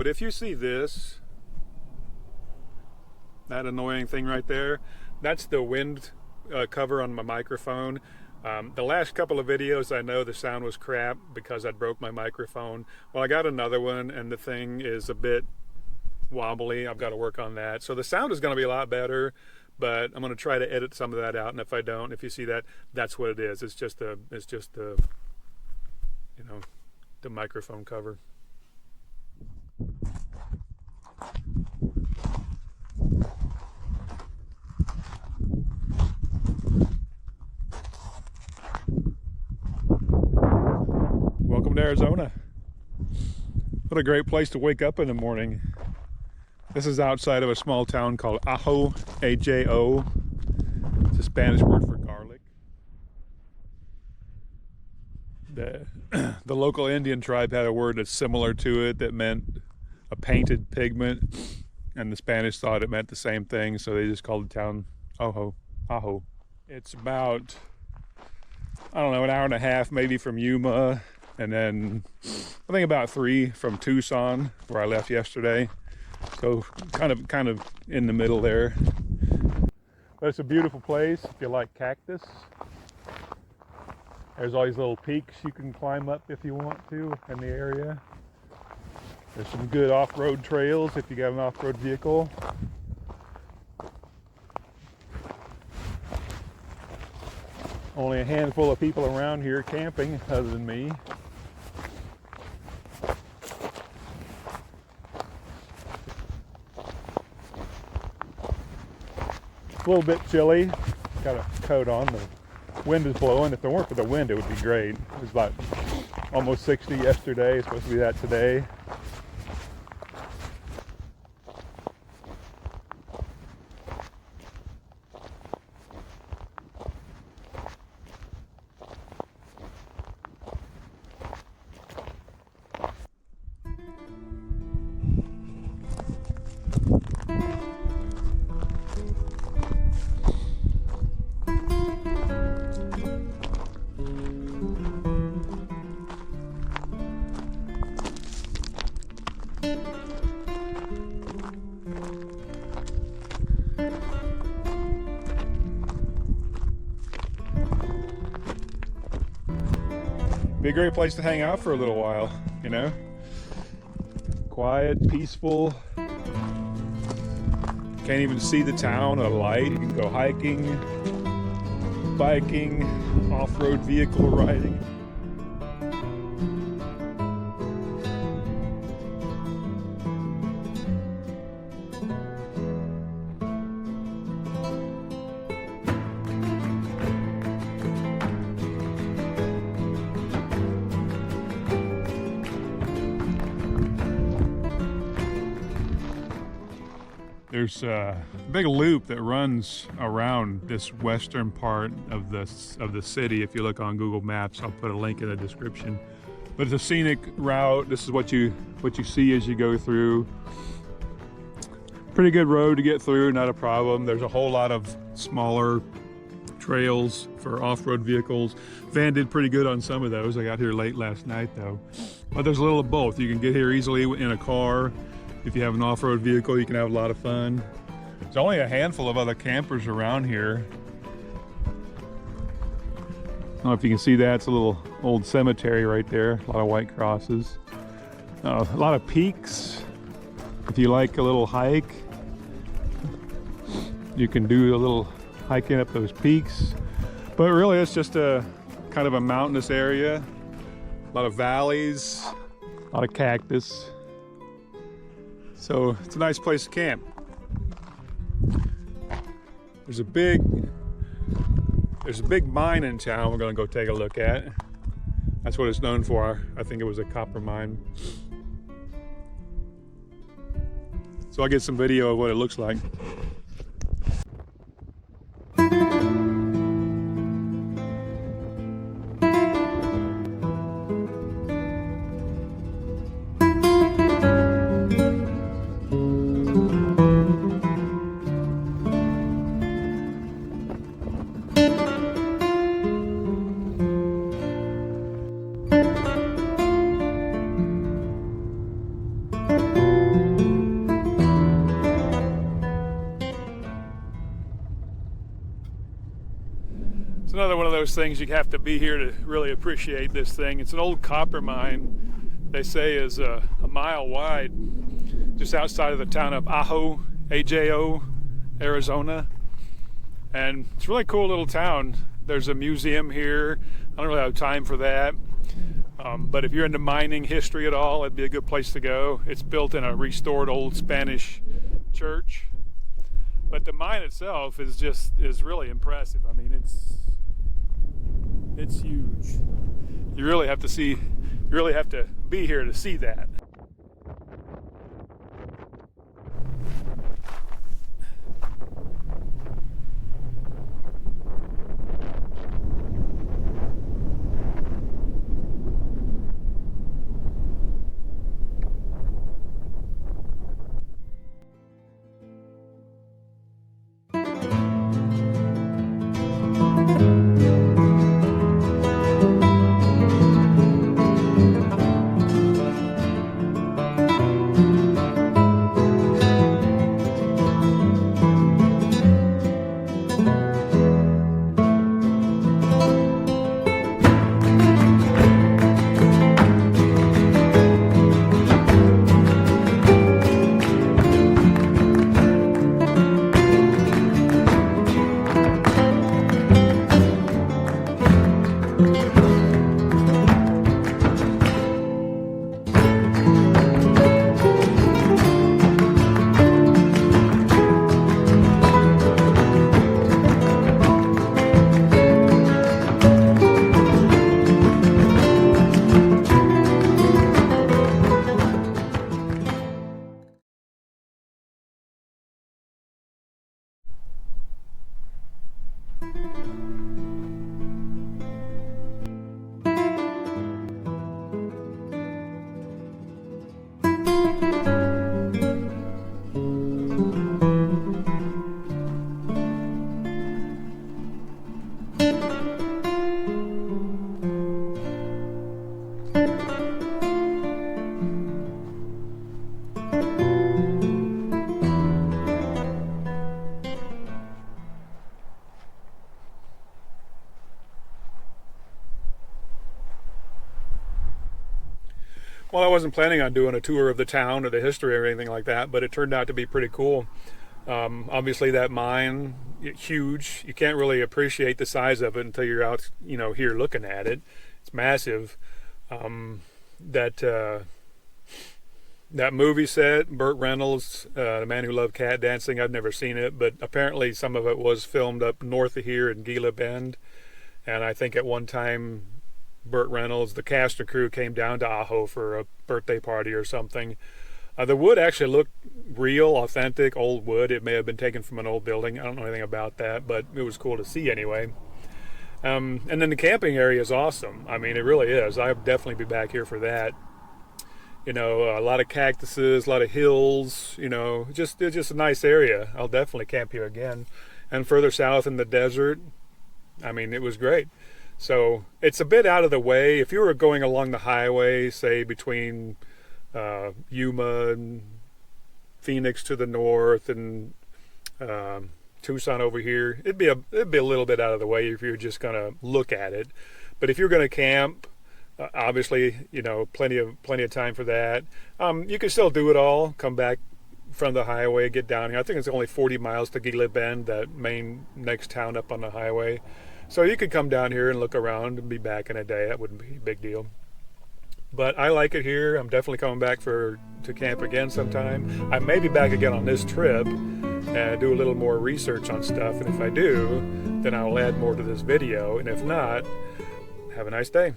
But if you see this, that annoying thing right there, that's the wind cover on my microphone. The last couple of videos, I know the sound was crap because I broke my microphone. Well, I got another one and the thing is a bit wobbly. I've got to work on that. So the sound is going to be a lot better, but I'm going to try to edit some of that out. And if I don't, if you see that, that's what it is. It's just the, you know, the microphone cover. Welcome to Arizona. What a great place to wake up in the morning. This is outside of a small town called Ajo, A-J-O. It's a Spanish word for garlic. The local Indian tribe had a word that's similar to it that meant a painted pigment, and the Spanish thought it meant the same thing, so they just called the town Ajo. It's about, I don't know, an hour and a half maybe from Yuma, and then I think about 3 from Tucson, where I left yesterday. So kind of in the middle there. But it's a beautiful place if you like cactus. There's all these little peaks you can climb up if you want to in the area. There's some good off-road trails if you got an off-road vehicle. Only a handful of people around here camping other than me. A little bit chilly. Got a coat on. The wind is blowing. If it weren't for the wind, it would be great. It was about almost 60 yesterday. It's supposed to be that today. Be a great place to hang out for a little while, you know? Quiet, peaceful. Can't even see the town at a light. You can go hiking, biking, off-road vehicle riding. There's a big loop that runs around this western part of the city. If you look on Google Maps, I'll put a link in the description. But it's a scenic route. This is what you see as you go through. Pretty good road to get through, not a problem. There's a whole lot of smaller trails for off-road vehicles. Van did pretty good on some of those. I got here late last night though. But there's a little of both. You can get here easily in a car. If you have an off-road vehicle, you can have a lot of fun. There's only a handful of other campers around here. I don't know if you can see that. It's a little old cemetery right there. A lot of white crosses. A lot of peaks. If you like a little hike, you can do a little hiking up those peaks. But really, it's just a kind of a mountainous area. A lot of valleys, a lot of cactus. So it's a nice place to camp. There's a big mine in town we're gonna go take a look at. That's what it's known for. I think it was a copper mine. So I'll get some video of what it looks like. those things you have to be here to really appreciate this thing. It's an old copper mine, they say is a mile wide, just outside of the town of Ajo, AJO, Arizona. And it's a really cool little town. There's a museum here. I don't really have time for that. But if you're into mining history at all, it'd be a good place to go. It's built in a restored old Spanish church. But the mine itself is really impressive. I mean, it's huge. You really have to be here to see that. Well, I wasn't planning on doing a tour of the town or the history or anything like that, but it turned out to be pretty cool. Obviously that mine, huge. You can't really appreciate the size of it until you're out, here looking at it. It's massive. That movie set, Burt Reynolds, The Man Who Loved Cat Dancing, I've never seen it, but apparently some of it was filmed up north of here in Gila Bend. And I think at one time Burt Reynolds, the cast and crew, came down to Ajo for a birthday party or something. The wood actually looked real, authentic, old wood. It may have been taken from an old building. I don't know anything about that, but it was cool to see anyway. And then the camping area is awesome. I mean, it really is. I'll definitely be back here for that. A lot of cactuses, a lot of hills, it's just a nice area. I'll definitely camp here again. And further south in the desert, I mean, it was great. So it's a bit out of the way. If you were going along the highway, say between Yuma and Phoenix to the north and Tucson over here, it'd be a little bit out of the way if you're just gonna look at it. But if you're gonna camp, obviously, plenty of time for that. You can still do it all. Come back from the highway, get down here. I think it's only 40 miles to Gila Bend, that main next town up on the highway. So you could come down here and look around and be back in a day. That wouldn't be a big deal. But I like it here. I'm definitely coming back to camp again sometime. I may be back again on this trip and do a little more research on stuff. And if I do, then I'll add more to this video. And if not, have a nice day.